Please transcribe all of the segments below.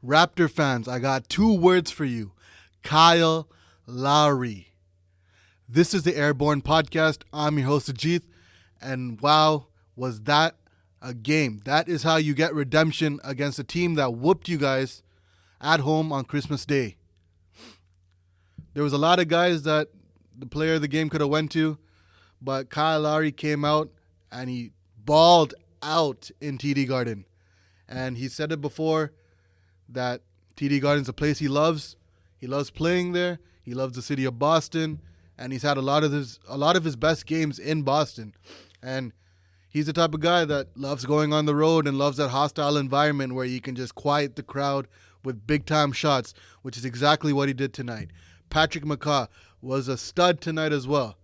Raptor fans, I got 2 words for you. Kyle Lowry. This is the Airborne Podcast. I'm your host, Ajit. And wow, was that a game. That is how you get redemption against a team that whooped you guys at home on Christmas Day. There was a lot of guys that the player of the game could have went to, but Kyle Lowry came out and he balled out in TD Garden. And he said it before, that TD Garden's a place he loves. He loves playing there. He loves the city of Boston, and he's had a lot of his best games in Boston. And he's the type of guy that loves going on the road and loves that hostile environment where you can just quiet the crowd with big-time shots, which is exactly what he did tonight. Patrick McCaw was a stud tonight as well.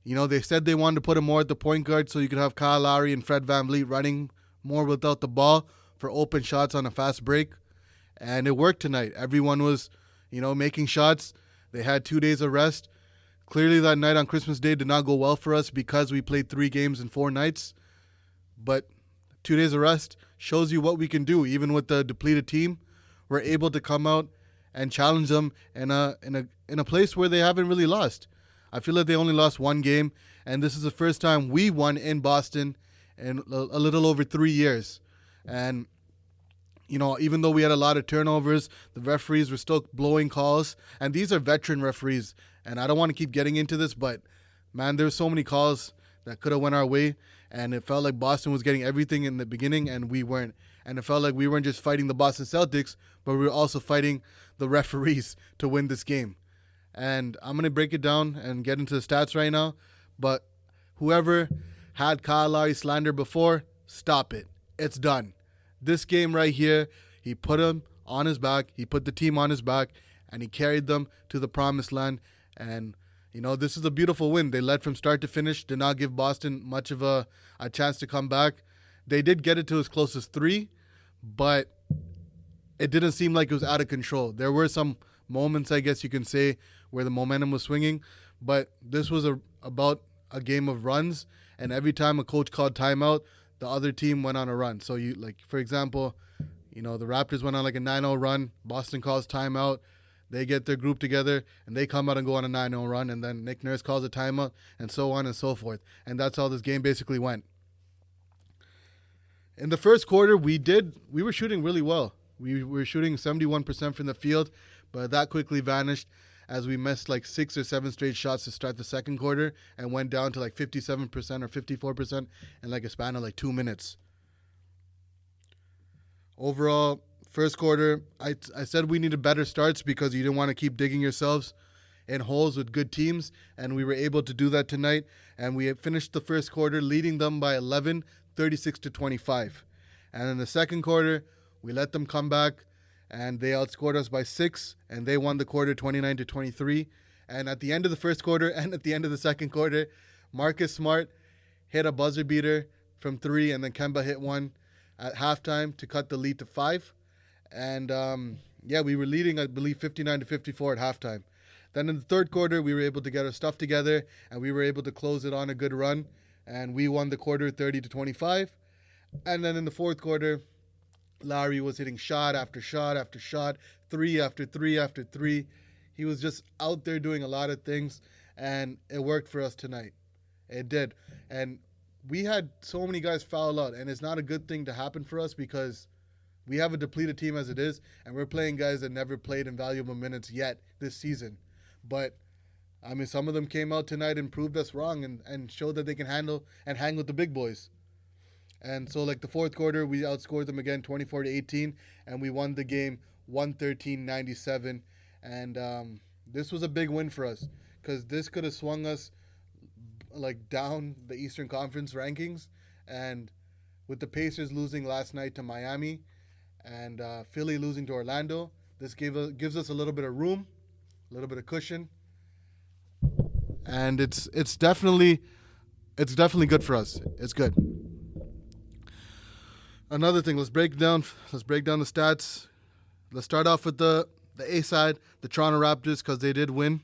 You know, they said they wanted to put him more at the point guard so you could have Kyle Lowry and Fred VanVleet running more without the ball for open shots on a fast break. And it worked tonight. Everyone was, making shots. They had 2 days of rest. Clearly that night on Christmas Day did not go well for us because we played 3 games in 4 nights. But 2 days of rest shows you what we can do. Even with the depleted team, we're able to come out and challenge them in a place where they haven't really lost. I feel like they only lost 1 game, and this is the first time we won in Boston in a little over 3 years. And even though we had a lot of turnovers, the referees were still blowing calls. And these are veteran referees. And I don't want to keep getting into this, but, man, there were so many calls that could have went our way. And it felt like Boston was getting everything in the beginning, and we weren't. And it felt like we weren't just fighting the Boston Celtics, but we were also fighting the referees to win this game. And I'm going to break it down and get into the stats right now. But whoever had Kyle Lowry slander before, stop it. It's done. This game right here, he put him on his back, he put the team on his back, and he carried them to the promised land. And, this is a beautiful win. They led from start to finish, did not give Boston much of a chance to come back. They did get it to as close as 3, but it didn't seem like it was out of control. There were some moments, I guess you can say, where the momentum was swinging, but this was about a game of runs, and every time a coach called timeout, the other team went on a run. So for example, the Raptors went on like a 9-0 run. Boston calls timeout. They get their group together and they come out and go on a 9-0 run. And then Nick Nurse calls a timeout, and so on and so forth. And that's how this game basically went. In the first quarter, we were shooting really well. We were shooting 71% from the field, but that quickly vanished as we missed like 6 or 7 straight shots to start the second quarter and went down to like 57% or 54% in like a span of like 2 minutes. Overall, first quarter, I said we needed better starts because you didn't want to keep digging yourselves in holes with good teams, and we were able to do that tonight. And we finished the first quarter leading them by 11, 36-25. And in the second quarter, we let them come back, and they outscored us by 6, and they won the quarter 29-23. And at the end of the first quarter and at the end of the second quarter, Marcus Smart hit a buzzer beater from 3, and then Kemba hit one at halftime to cut the lead to 5. And we were leading, I believe, 59-54 at halftime. Then in the third quarter, we were able to get our stuff together, and we were able to close it on a good run, and we won the quarter 30-25. And then in the fourth quarter, Lowry was hitting shot after shot after shot, 3 after 3 after 3. He was just out there doing a lot of things, and it worked for us tonight. It did. And we had so many guys foul out, and it's not a good thing to happen for us because we have a depleted team as it is, and we're playing guys that never played in valuable minutes yet this season. But, some of them came out tonight and proved us wrong and showed that they can handle and hang with the big boys. And so, the fourth quarter, we outscored them again 24-18, and we won the game 113-97. And this was a big win for us because this could have swung us, down the Eastern Conference rankings. And with the Pacers losing last night to Miami and Philly losing to Orlando, this gives us a little bit of room, a little bit of cushion. And it's definitely good for us. It's good. Another thing, let's break down the stats. Let's start off with the A side, the Toronto Raptors, because they did win.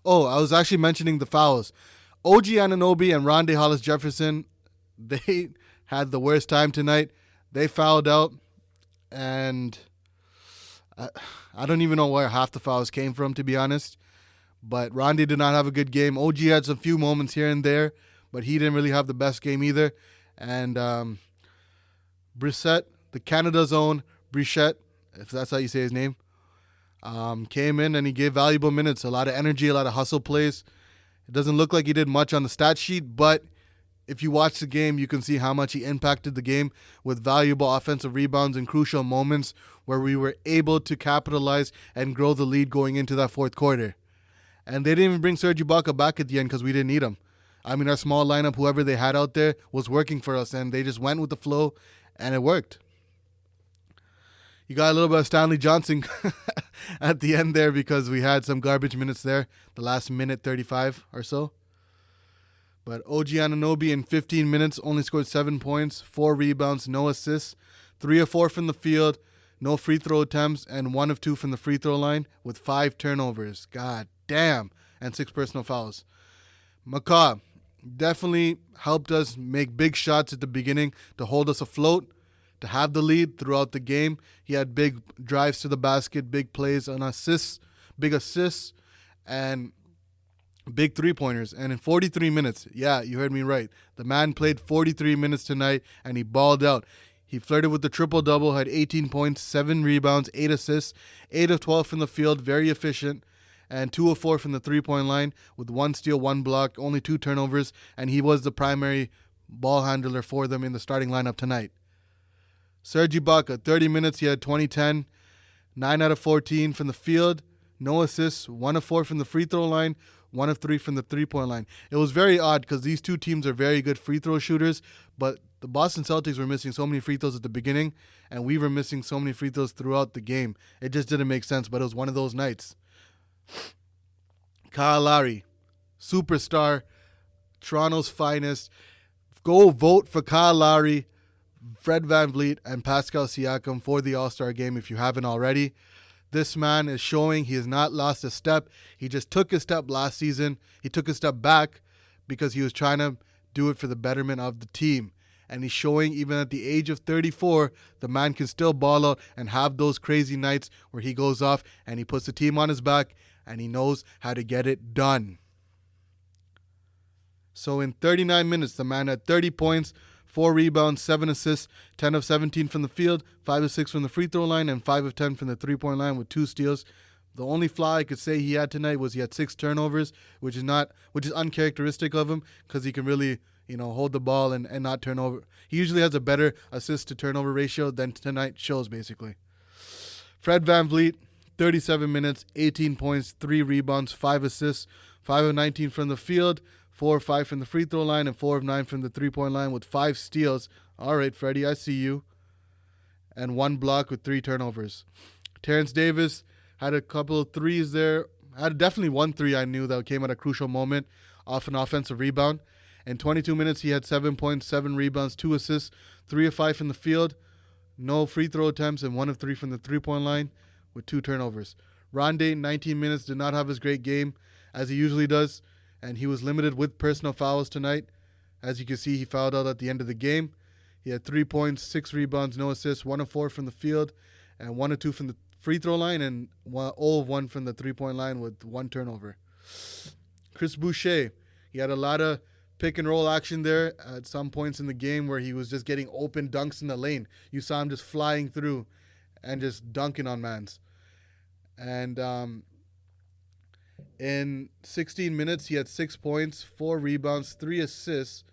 Oh, I was actually mentioning the fouls. OG Anunoby and Rondae Hollis-Jefferson, they had the worst time tonight. They fouled out, and I don't even know where half the fouls came from, to be honest. But Rondae did not have a good game. OG had some few moments here and there, but he didn't really have the best game either. And Brissett, the Canada's own Brissett, if that's how you say his name, came in and he gave valuable minutes, a lot of energy, a lot of hustle plays. It doesn't look like he did much on the stat sheet, but if you watch the game, you can see how much he impacted the game with valuable offensive rebounds in crucial moments where we were able to capitalize and grow the lead going into that fourth quarter. And they didn't even bring Serge Ibaka back at the end because we didn't need him. I mean, our small lineup, whoever they had out there, was working for us, and they just went with the flow, and it worked. You got a little bit of Stanley Johnson at the end there because we had some garbage minutes there, the last minute 35 or so. But OG Anunoby in 15 minutes only scored 7 points, 4 rebounds, no assists, 3 of 4 from the field, no free throw attempts, and 1 of 2 from the free throw line with 5 turnovers. God damn. And 6 personal fouls. McCaw definitely helped us make big shots at the beginning to hold us afloat, to have the lead throughout the game. He had big drives to the basket, big plays on assists, big assists, and big three-pointers. And in 43 minutes, yeah, you heard me right, the man played 43 minutes tonight, and he balled out. He flirted with the triple-double, had 18 points, 7 rebounds, 8 assists, 8 of 12 from the field, very efficient, and 2 of 4 from the three-point line with 1 steal, 1 block, only 2 turnovers, and he was the primary ball handler for them in the starting lineup tonight. Serge Ibaka, 30 minutes, he had 20-10, 9 out of 14 from the field, no assists, 1 of 4 from the free throw line, 1 of 3 from the three-point line. It was very odd because these two teams are very good free throw shooters, but the Boston Celtics were missing so many free throws at the beginning, and we were missing so many free throws throughout the game. It just didn't make sense, but it was one of those nights. Kyle Lowry, superstar, Toronto's finest. Go vote for Kyle Lowry, Fred VanVleet, and Pascal Siakam for the All-Star game if you haven't already. This man is showing he has not lost a step. He just took a step last season. He took a step back because he was trying to do it for the betterment of the team. And he's showing even at the age of 34, the man can still ball out and have those crazy nights where he goes off and he puts the team on his back and he knows how to get it done. So in 39 minutes, the man had 30 points, 4 rebounds, 7 assists, 10 of 17 from the field, 5 of 6 from the free throw line, and 5 of 10 from the three-point line with 2 steals. The only flaw I could say he had tonight was he had 6 turnovers, which is uncharacteristic of him because he can really, hold the ball and not turn over. He usually has a better assist to turnover ratio than tonight shows, basically. Fred VanVleet, 37 minutes, 18 points, 3 rebounds, 5 assists, 5 of 19 from the field, 4 of 5 from the free throw line, and 4 of 9 from the three-point line with 5 steals. All right, Freddie, I see you. And 1 block with 3 turnovers. Terrence Davis had a couple of threes there. Had definitely 1 3 I knew that came at a crucial moment off an offensive rebound. In 22 minutes, he had 7 points, 7 rebounds, 2 assists, 3 of 5 from the field, no free throw attempts, and 1 of 3 from the three-point line with 2 turnovers. Rondae, 19 minutes, did not have his great game as he usually does, and he was limited with personal fouls tonight. As you can see, he fouled out at the end of the game. He had 3 points, 6 rebounds, no assists, 1 of 4 from the field, and 1 of 2 from the free throw line, and 0 of 1 from the three-point line with 1 turnover. Chris Boucher, he had a lot of pick and roll action there at some points in the game where he was just getting open dunks in the lane. You saw him just flying through and just dunking on mans. And in 16 minutes, he had 6 points, 4 rebounds, 3 assists,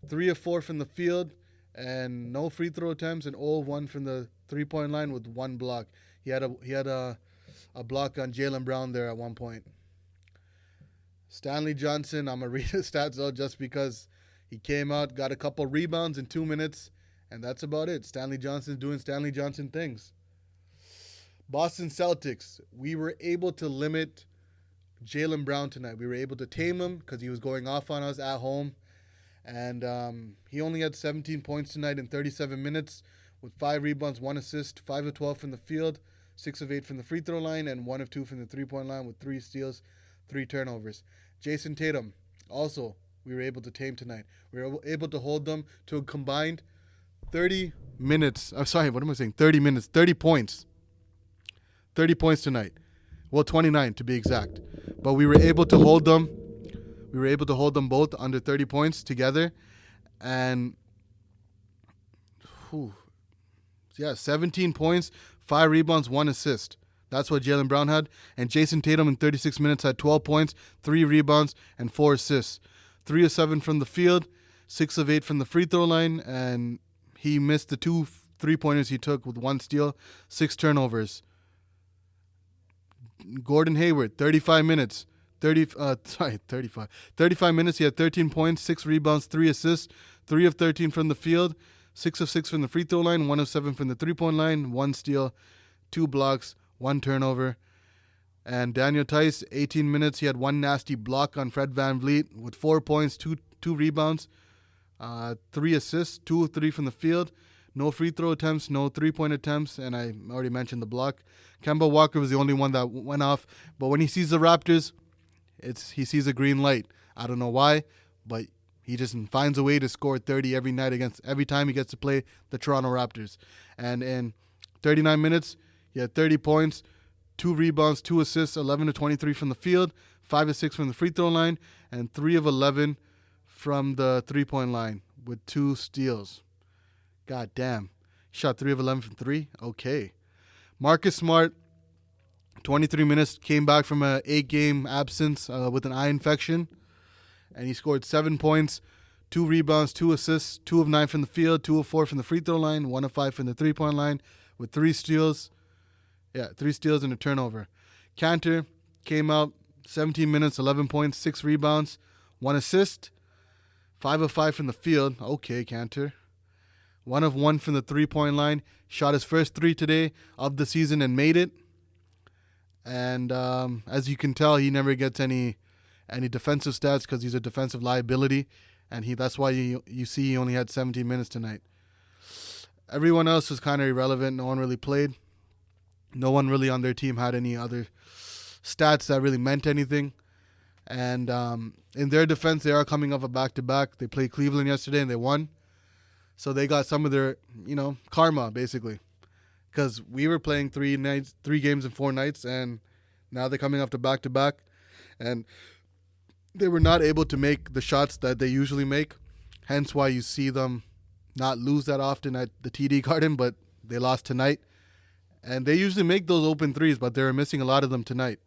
3 of 4 from the field, and no free throw attempts, and 0 of 1 from the three-point line with 1 block. He had a block on Jaylen Brown there at one point. Stanley Johnson, I'm going to read his stats out just because he came out, got a couple rebounds in 2 minutes, and that's about it. Stanley Johnson's doing Stanley Johnson things. Boston Celtics, we were able to limit Jaylen Brown tonight. We were able to tame him because he was going off on us at home. And he only had 17 points tonight in 37 minutes with 5 rebounds, 1 assist, 5 of 12 from the field, 6 of 8 from the free throw line, and 1 of 2 from the three-point line with 3 steals, 3 turnovers. Jason Tatum, also, we were able to tame tonight. We were able to hold them to a combined 30 minutes. I'm sorry, what am I saying? 30 minutes, 30 points. 30 points tonight. Well, 29 to be exact. But we were able to hold them. We were able to hold them both under 30 points together. And, 17 points, 5 rebounds, 1 assist. That's what Jaylen Brown had. And Jason Tatum in 36 minutes had 12 points, 3 rebounds, and 4 assists. 3 of 7 from the field, 6 of 8 from the free throw line, and he missed the 2 3-pointers he took with 1 steal, 6 turnovers. Gordon Hayward, 35 minutes. 35 minutes, he had 13 points, 6 rebounds, 3 assists, 3 of 13 from the field, 6 of 6 from the free throw line, 1 of 7 from the 3-point line, 1 steal, 2 blocks, 1 turnover. And Daniel Tice, 18 minutes, he had 1 nasty block on Fred VanVleet with 4 points, 2 rebounds, 3 assists, 2 of 3 from the field. No free throw attempts, no 3-point attempts, and I already mentioned the block. Kemba Walker was the only one that went off, but when he sees the Raptors, he sees a green light. I don't know why, but he just finds a way to score 30 every time he gets to play the Toronto Raptors. And in 39 minutes, he had 30 points, 2 rebounds, 2 assists, 11 of 23 from the field, 5 of 6 from the free throw line, and 3 of 11 from the 3-point line with 2 steals. God damn. Shot 3 of 11 from 3? Okay. Marcus Smart, 23 minutes, came back from an 8-game absence with an eye infection. And he scored 7 points, 2 rebounds, 2 assists, 2 of 9 from the field, 2 of 4 from the free throw line, 1 of 5 from the 3-point line with 3 steals. 3 steals and a turnover. Cantor came out, 17 minutes, 11 points, 6 rebounds, 1 assist, 5 of 5 from the field. Okay, Cantor. 1 of 1 from the 3-point line. Shot his first 3 today of the season and made it. And as you can tell, he never gets any defensive stats because he's a defensive liability. And that's why you see he only had 17 minutes tonight. Everyone else was kind of irrelevant. No one really played. No one really on their team had any other stats that really meant anything. And in their defense, they are coming off a back-to-back. They played Cleveland yesterday and they won. So they got some of their, karma, basically. Because we were playing 3 games in 4 nights, and now they're coming off the back-to-back. And they were not able to make the shots that they usually make. Hence why you see them not lose that often at the TD Garden, but they lost tonight. And they usually make those open threes, but they were missing a lot of them tonight.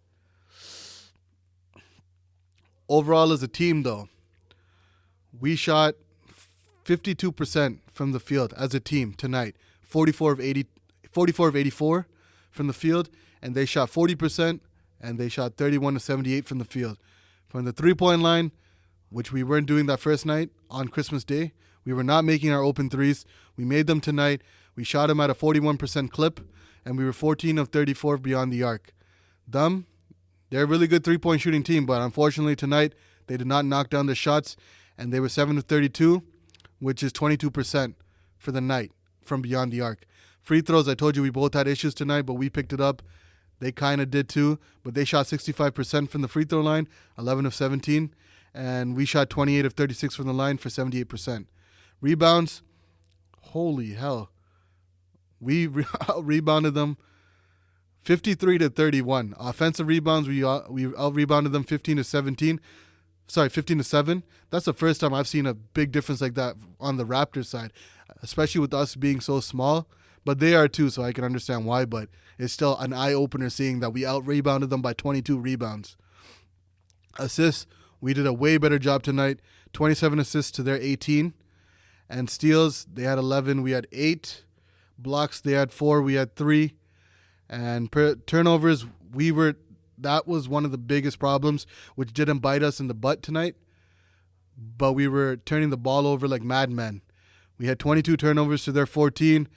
Overall, as a team, though, we shot 52% from the field as a team tonight. 44 of 84 from the field, and they shot 40%, and they shot 31 of 78 from the field. From the 3-point line, which we weren't doing that first night on Christmas Day, we were not making our open threes. We made them tonight. We shot them at a 41% clip, and we were 14 of 34 beyond the arc. They're a really good 3-point shooting team, but unfortunately tonight they did not knock down the shots, and they were 7 of 32, which is 22% for the night from beyond the arc. Free throws, I told you we both had issues tonight, but we picked it up. They kind of did too, but they shot 65% from the free throw line, 11 of 17, and we shot 28 of 36 from the line for 78%. Rebounds, holy hell. We rebounded them 53 to 31. Offensive rebounds, we out-rebounded them 15 to 17. Sorry, 15 to 7. That's the first time I've seen a big difference like that on the Raptors side, especially with us being so small. But they are too, so I can understand why. But it's still an eye-opener seeing that we out-rebounded them by 22 rebounds. Assists, we did a way better job tonight. 27 assists to their 18. And steals, they had 11, we had 8. Blocks, they had 4, we had 3. And turnovers, that was one of the biggest problems, which didn't bite us in the butt tonight. But we were turning the ball over like madmen. We had 22 turnovers to their 14.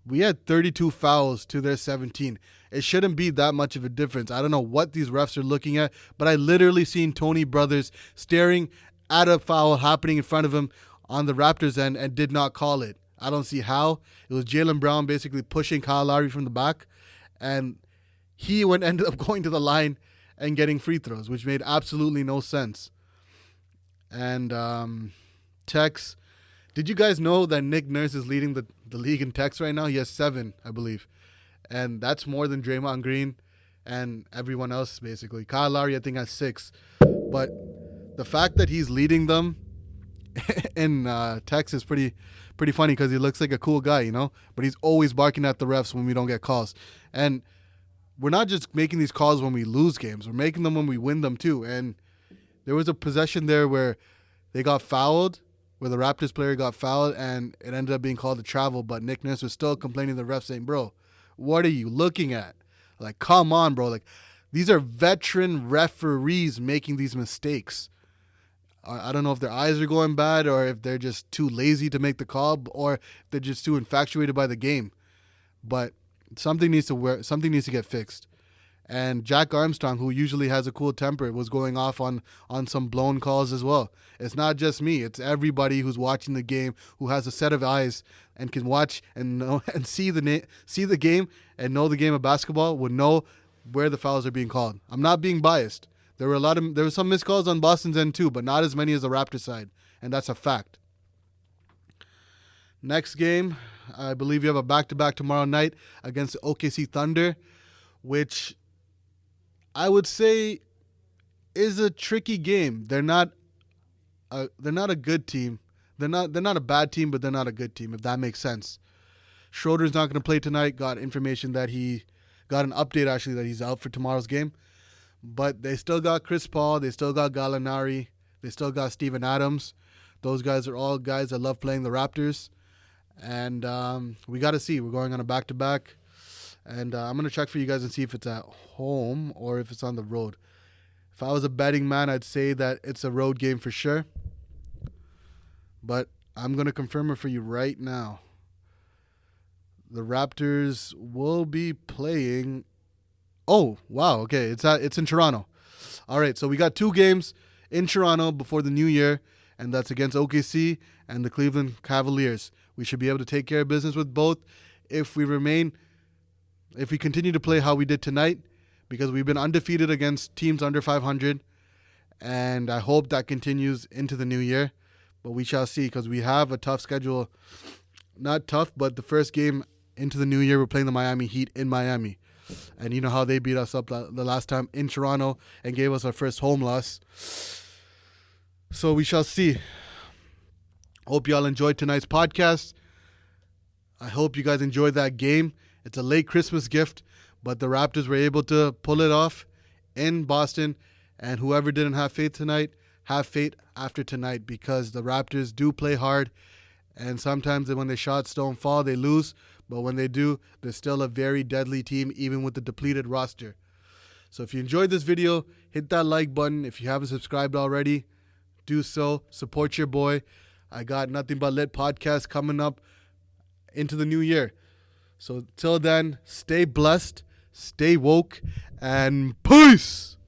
We had 32 fouls to their 17. It shouldn't be that much of a difference. I don't know what these refs are looking at, but I literally seen Tony Brothers staring at a foul happening in front of him on the Raptors end and did not call it. I don't see how. It was Jaylen Brown basically pushing Kyle Lowry from the back, and he ended up going to the line and getting free throws, which made absolutely no sense. And techs. Did you guys know that Nick Nurse is leading the league in techs right now? He has 7, I believe. And that's more than Draymond Green and everyone else, basically. Kyle Lowry, I think, has 6. But the fact that he's leading them in techs is pretty funny because he looks like a cool guy, you know? But he's always barking at the refs when we don't get calls. And we're not just making these calls when we lose games. We're making them when we win them, too. And there was a possession there where they got fouled, where the Raptors player got fouled, and it ended up being called a travel. But Nick Nurse was still complaining to the ref, saying, bro, what are you looking at? Like, come on, bro. Like, these are veteran referees making these mistakes. I don't know if their eyes are going bad or if they're just too lazy to make the call or if they're just too infatuated by the game. But something needs to get fixed. And Jack Armstrong, who usually has a cool temper, was going off on some blown calls as well. It's not just me. It's everybody who's watching the game, who has a set of eyes and can watch and know and see the game and know the game of basketball, would know where the fouls are being called. I'm not being biased. There were some missed calls on Boston's end too, but not as many as the Raptors side, and that's a fact. Next game, I believe you have a back-to-back tomorrow night against the OKC Thunder, which I would say is a tricky game. They're not a good team. They're not a bad team, but they're not a good team, if that makes sense. Schroeder's not going to play tonight. Got information that he got an update actually that he's out for tomorrow's game. But they still got Chris Paul. They still got Gallinari. They still got Steven Adams. Those guys are all guys that love playing the Raptors. And we got to see. We're going on a back-to-back. And I'm going to check for you guys and see if it's at home or if it's on the road. If I was a betting man, I'd say that it's a road game for sure. But I'm going to confirm it for you right now. The Raptors will be playing... Oh, wow. Okay, it's in Toronto. All right, so we got 2 games in Toronto before the new year, and that's against OKC and the Cleveland Cavaliers. We should be able to take care of business with both if we continue to play how we did tonight, because we've been undefeated against teams under 500, and I hope that continues into the new year. But we shall see, because we have a tough schedule. Not tough, but the first game into the new year, we're playing the Miami Heat in Miami. And you know how they beat us up the last time in Toronto and gave us our first home loss. So we shall see. Hope y'all enjoyed tonight's podcast. I hope you guys enjoyed that game. It's a late Christmas gift, but the Raptors were able to pull it off in Boston. And whoever didn't have faith tonight, have faith after tonight, because the Raptors do play hard. And sometimes when their shots don't fall, they lose. But when they do, they're still a very deadly team, even with the depleted roster. So if you enjoyed this video, hit that like button. If you haven't subscribed already, do so. Support your boy. I got Nothing But Lit podcast coming up into the new year. So till then, stay blessed, stay woke, and peace!